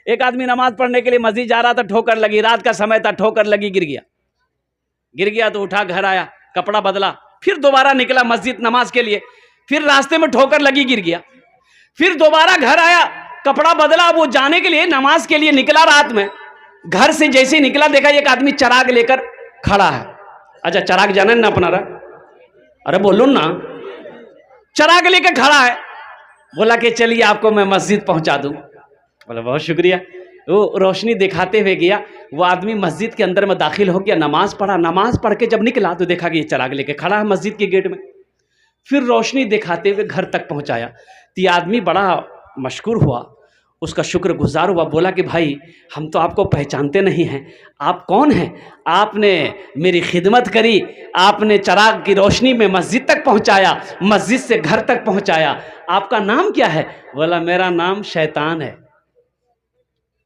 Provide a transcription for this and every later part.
ایک آدمی نماز پڑھنے کے لیے مسجد جا رہا تھا، ٹھوکر لگی، رات کا سمے تھا، ٹھوکر لگی، گر گیا تو اٹھا، گھر آیا، کپڑا بدلا، پھر دوبارہ نکلا مسجد نماز کے لیے، پھر راستے میں ٹھوکر لگی، گر گیا، پھر دوبارہ گھر آیا، کپڑا بدلا، وہ جانے کے لیے نماز کے لیے نکلا، رات میں گھر سے جیسے ہی نکلا دیکھا ایک آدمی چراغ لے کر کھڑا ہے۔ اچھا چراغ جانا ہے نا اپنا رہا، ارے بولو نا، چراغ لے کے کھڑا ہے، بولا کہ چلیے آپ کو میں مسجد پہنچا دوں۔ بولا بہت شکریہ۔ وہ روشنی دکھاتے ہوئے گیا، وہ آدمی مسجد کے اندر میں داخل ہو گیا، نماز پڑھا، نماز پڑھ کے جب نکلا تو دیکھا کہ یہ چراغ لے کے کھڑا ہے مسجد کے گیٹ میں، پھر روشنی دکھاتے ہوئے گھر تک پہنچایا تو یہ آدمی بڑا مشکور ہوا، اس کا شکر گزار ہوا، بولا کہ بھائی ہم تو آپ کو پہچانتے نہیں ہیں، آپ کون ہیں؟ آپ نے میری خدمت کری، آپ نے چراغ کی روشنی میں مسجد تک پہنچایا، مسجد سے گھر تک پہنچایا، آپ کا نام کیا ہے؟ بولا میرا نام شیطان ہے۔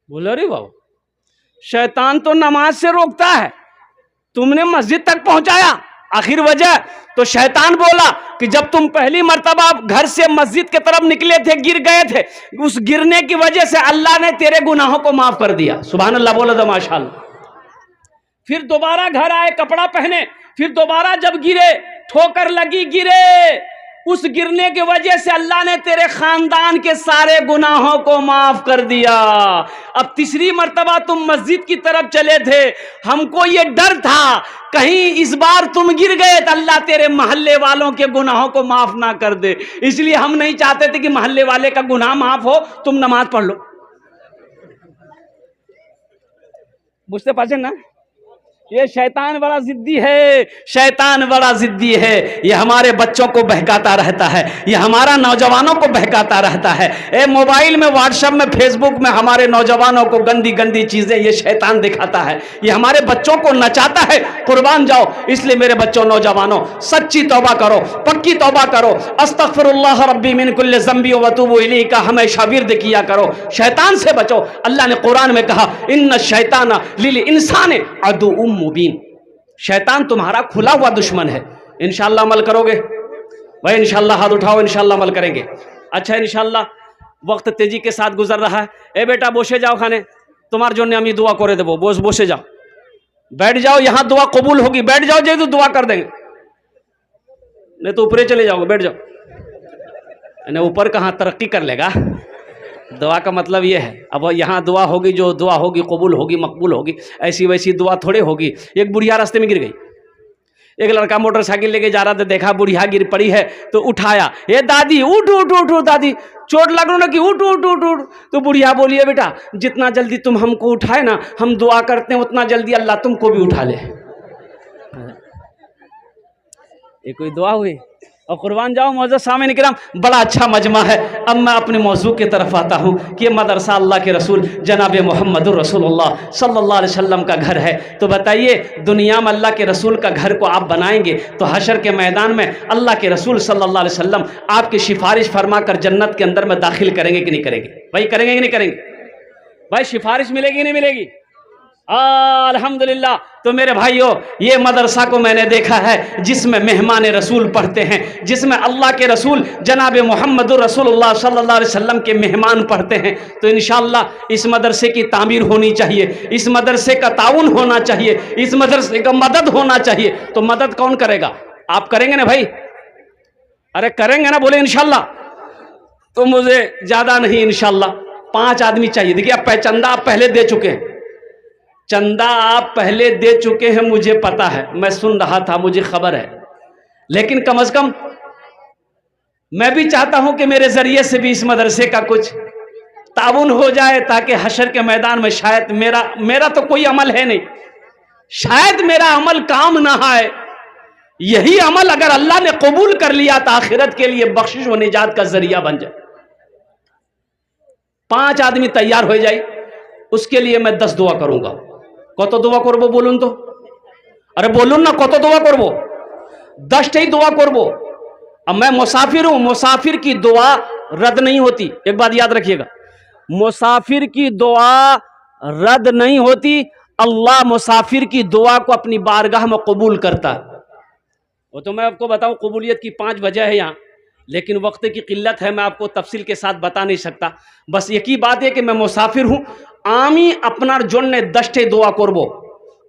بولا ارے بابا، شیطان تو نماز سے روکتا ہے، تم نے مسجد تک پہنچایا، آخر وجہ؟ تو شیطان بولا کہ جب تم پہلی مرتبہ گھر سے مسجد کی طرف نکلے تھے، گر گئے تھے، اس گرنے کی وجہ سے اللہ نے تیرے گناہوں کو معاف کر دیا۔ سبحان اللہ بولا تو ماشاءاللہ۔ پھر دوبارہ گھر آئے، کپڑا پہنے، پھر دوبارہ جب گرے، ٹھوکر لگی، گرے، اس گرنے کی وجہ سے اللہ نے تیرے خاندان کے سارے گناہوں کو معاف کر دیا۔ اب تیسری مرتبہ تم مسجد کی طرف چلے تھے، ہم کو یہ ڈر تھا کہیں اس بار تم گر گئے تو اللہ تیرے محلے والوں کے گناہوں کو معاف نہ کر دے، اس لیے ہم نہیں چاہتے تھے کہ محلے والے کا گناہ معاف ہو، تم نماز پڑھ لو۔ بجھتے پاچھے نا، یہ شیطان بڑا ضدی ہے، شیطان بڑا ضدی ہے، یہ ہمارے بچوں کو بہکاتا رہتا ہے، یہ ہمارا نوجوانوں کو بہکاتا رہتا ہے، اے موبائل میں، واٹس ایپ میں، فیس بک میں ہمارے نوجوانوں کو گندی گندی چیزیں یہ شیطان دکھاتا ہے، یہ ہمارے بچوں کو نچاتا ہے۔ قربان جاؤ، اس لیے میرے بچوں، نوجوانوں، سچی توبہ کرو، پکی توبہ کرو، استغفر اللہ ربی من کل ذنب واتوب الیہ کا ہمیشہ ورد کیا کرو، شیطان سے بچو۔ اللہ نے قرآن میں کہا ان الشیطان للانسان عدو مبین، شیطان تمہارا کھلا ہوا دشمن ہے۔ انشاءاللہ عمل کرو گے بھائی؟ انشاءاللہ ہاتھ اٹھاؤ، انشاءاللہ عمل کریں گے۔ اچھا انشاءاللہ وقت تیزی کے ساتھ گزر رہا ہے، اے بیٹا بوسے جاؤ کھانے، تمہار جو امی دعا کرے دے وہ بوسے جاؤ، بیٹھ جاؤ، یہاں دعا قبول ہوگی، بیٹھ جاؤ جی تو دعا کر دیں گے، نہیں تو اوپرے چلے جاؤ گے، بیٹھ جاؤ، نہیں اوپر کہاں ترقی کر لے گا، دعا کا مطلب یہ ہے، اب یہاں دعا ہوگی، جو دعا ہوگی قبول ہوگی، مقبول ہوگی، ایسی ویسی دعا تھوڑے ہوگی۔ ایک بڑھیا راستے میں گر گئی، ایک لڑکا موٹر سائیکل لے کے جا رہا تھا، دیکھا بڑھیا گر پڑی ہے تو اٹھایا، اے دادی اٹھ اٹھ اٹھ اٹھ، دادی چوٹ لگ رہا کہ اٹھ اٹھ اٹھ اٹھ، تو بڑھیا بولیے بیٹا جتنا جلدی تم ہم کو اٹھائے نا، ہم دعا کرتے ہیں اتنا جلدی اللہ تم کو بھی اٹھا لے۔ یہ کوئی دعا ہوئی؟ اور قربان جاؤ معزز سامعین کرام، بڑا اچھا مجمع ہے۔ اب میں اپنے موضوع کی طرف آتا ہوں کہ مدرسہ اللہ کے رسول جناب محمد الرسول اللہ صلی اللہ علیہ وسلم کا گھر ہے، تو بتائیے دنیا میں اللہ کے رسول کا گھر کو آپ بنائیں گے تو حشر کے میدان میں اللہ کے رسول صلی اللہ علیہ وسلم آپ کی سفارش فرما کر جنت کے اندر میں داخل کریں گے کہ نہیں کریں گے؟ بھائی کریں گے کہ نہیں کریں گے؟ بھائی سفارش ملے گی نہیں ملے گی؟ الحمدللہ۔ تو میرے بھائیوں، یہ مدرسہ کو میں نے دیکھا ہے جس میں مہمان رسول پڑھتے ہیں، جس میں اللہ کے رسول جناب محمد الرسول اللہ صلی اللہ علیہ وسلم کے مہمان پڑھتے ہیں، تو انشاءاللہ اس مدرسے کی تعمیر ہونی چاہیے، اس مدرسے کا تعاون ہونا چاہیے، اس مدرسے کا مدد ہونا چاہیے۔ تو مدد کون کرے گا؟ آپ کریں گے نا بھائی؟ ارے کریں گے نا؟ بولے انشاءاللہ۔ تو مجھے زیادہ نہیں، انشاءاللہ 5 آدمی چاہیے۔ دیکھیے اب چندہ آپ پہلے دے چکے ہیں، چندہ آپ پہلے دے چکے ہیں، مجھے پتا ہے، میں سن رہا تھا، مجھے خبر ہے، لیکن کم از کم میں بھی چاہتا ہوں کہ میرے ذریعے سے بھی اس مدرسے کا کچھ تعاون ہو جائے، تاکہ حشر کے میدان میں شاید میرا تو کوئی عمل ہے نہیں، شاید میرا عمل کام نہ آئے، یہی عمل اگر اللہ نے قبول کر لیا تو آخرت کے لیے بخشش و نجات کا ذریعہ بن جائے۔ 5 آدمی تیار ہو جائے، اس کے لیے میں 10 دعا کروں گا۔ কত দোয়া করব বলুন তো? আরে বলুন না কত দোয়া করব? 10টাই دعا করব। اب میں مسافر ہوں، مسافر کی دعا رد نہیں ہوتی، ایک بات یاد رکھیے گا، مسافر کی دعا رد نہیں ہوتی، اللہ مسافر کی دعا کو اپنی بارگاہ میں قبول کرتا ہے۔ وہ تو میں آپ کو بتاؤں قبولیت کی 5 وجہ ہے یہاں، لیکن وقت کی قلت ہے، میں آپ کو تفصیل کے ساتھ بتا نہیں سکتا۔ بس ایک ہی بات ہے کہ میں مسافر ہوں، আমি আপনার জন্য 10টি দোয়া করব।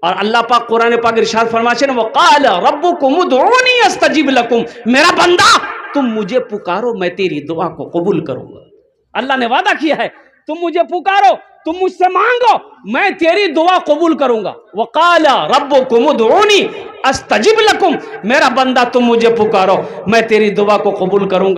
اور اللہ پاک قرآن پاک ارشاد فرماتے ہیں وقال ربکم ادعونی استجب لکم، میرا بندہ تم مجھے پکارو میں تیری دعا کو قبول کروں گا۔ اللہ نے وعدہ کیا ہے تم مجھے پکارو، تم مجھ سے مانگو، میں تیری دعا قبول کروں گا۔ وقال ربکم ادعونی استجب لکم، میرا بندہ تم مجھے پکارو میں تیری دعا کو قبول کروں گا۔